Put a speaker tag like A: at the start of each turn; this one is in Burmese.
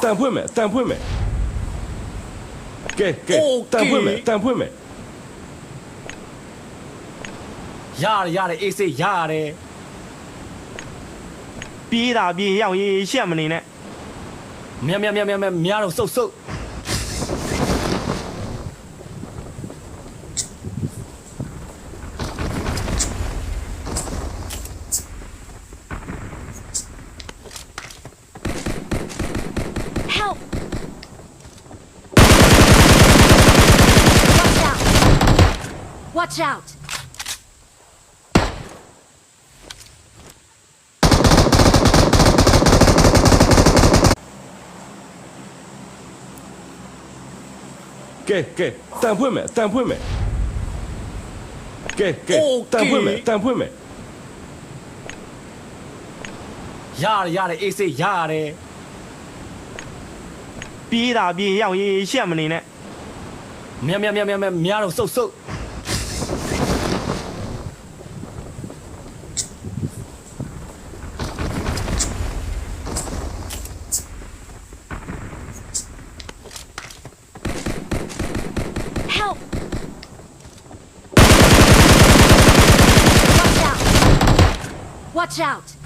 A: တန်ဖွင့်မယ်တန်ဖွင့်မယ်တန်ဖွင့်မယ်တန်ဖွင့်မယ်
B: ရတယ်အေးစေးရတယ်
C: ပြေးတာပြေးရောက်ရေးရှက်မနေနဲ့
B: များတော့စုပ်
D: Help! Watch out!
A: တန်ဖွင့်မယ်တန်ဖွင့်မယ်တန်ဖွင့်မယ်တန်ဖွင့်မယ်
B: ရတယ်အေးစေးရတယ်
C: ပြေးတာပြေးရောက်ရေးရှက်မနေနဲ့
B: များတော့စုပ်
D: Help! Watch out!